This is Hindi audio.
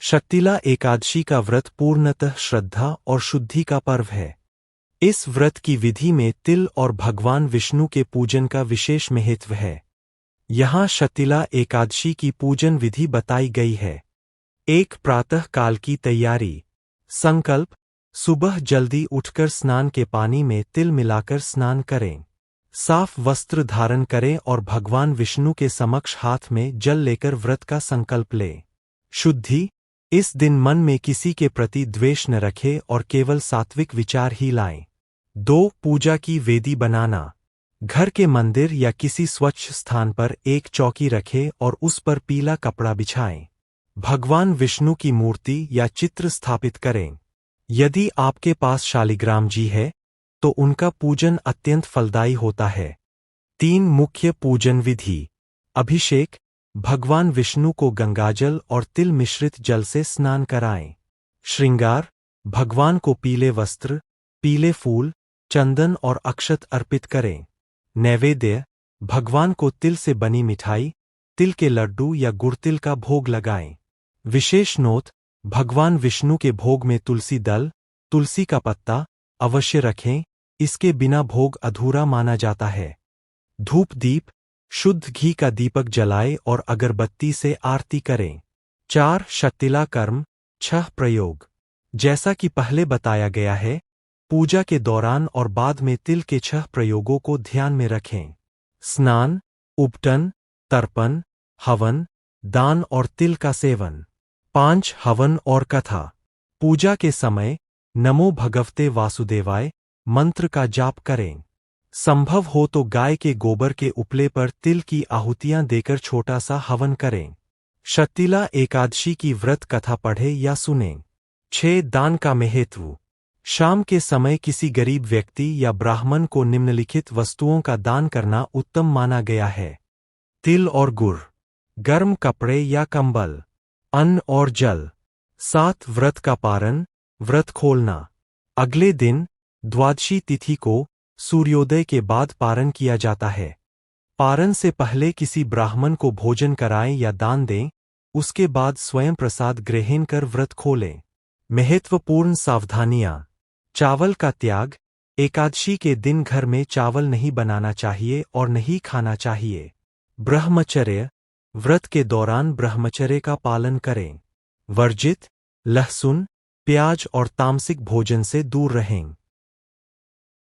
शक्तिला एकादशी का व्रत पूर्णतः श्रद्धा और शुद्धि का पर्व है। इस व्रत की विधि में तिल और भगवान विष्णु के पूजन का विशेष महत्व है। यहाँ शक्तिला एकादशी की पूजन विधि बताई गई है। एक प्रातः काल की तैयारी। संकल्प: सुबह जल्दी उठकर स्नान के पानी में तिल मिलाकर स्नान करें। साफ वस्त्र धारण करें और भगवान विष्णु के समक्ष हाथ में जल लेकर व्रत का संकल्प लें। शुद्धि: इस दिन मन में किसी के प्रति द्वेष न रखें और केवल सात्विक विचार ही लाएं। 2. पूजा की वेदी बनाना। घर के मंदिर या किसी स्वच्छ स्थान पर एक चौकी रखें और उस पर पीला कपड़ा बिछाएं। भगवान विष्णु की मूर्ति या चित्र स्थापित करें। यदि आपके पास शालिग्राम जी है तो उनका पूजन अत्यंत फलदायी होता है। 3. मुख्य पूजन विधि। अभिषेक: भगवान विष्णु को गंगाजल और तिल मिश्रित जल से स्नान कराएं। श्रृंगार: भगवान को पीले वस्त्र, पीले फूल, चंदन और अक्षत अर्पित करें। नैवेद्य: भगवान को तिल से बनी मिठाई, तिल के लड्डू या गुड़तिल का भोग लगाएं। विशेष नोट: भगवान विष्णु के भोग में तुलसी दल, तुलसी का पत्ता अवश्य रखें, इसके बिना भोग अधूरा माना जाता है। धूप दीप: शुद्ध घी का दीपक जलाएं और अगरबत्ती से आरती करें। 4. शक्तिला कर्म 6 प्रयोग। जैसा कि पहले बताया गया है, पूजा के दौरान और बाद में तिल के 6 प्रयोगों को ध्यान में रखें। स्नान, उपटन, तर्पण, हवन, दान और तिल का सेवन। 5. हवन और कथा। पूजा के समय नमो भगवते वासुदेवाय मंत्र का जाप करें। संभव हो तो गाय के गोबर के उपले पर तिल की आहुतियां देकर छोटा सा हवन करें। शक्तिला एकादशी की व्रत कथा पढ़ें या सुनें। 6. दान का महत्व। शाम के समय किसी गरीब व्यक्ति या ब्राह्मण को निम्नलिखित वस्तुओं का दान करना उत्तम माना गया है: तिल और गुड़, गर्म कपड़े या कंबल, अन्न और जल। 7. व्रत का पारण, व्रत खोलना। अगले दिन द्वादशी तिथि को सूर्योदय के बाद पारण किया जाता है। पारण से पहले किसी ब्राह्मण को भोजन कराएं या दान दें, उसके बाद स्वयं प्रसाद ग्रहण कर व्रत खोलें। महत्वपूर्ण सावधानियां: चावल का त्याग: एकादशी के दिन घर में चावल नहीं बनाना चाहिए और नहीं खाना चाहिए। ब्रह्मचर्य: व्रत के दौरान ब्रह्मचर्य का पालन करें। वर्जित: लहसुन, प्याज और तामसिक भोजन से दूर रहें।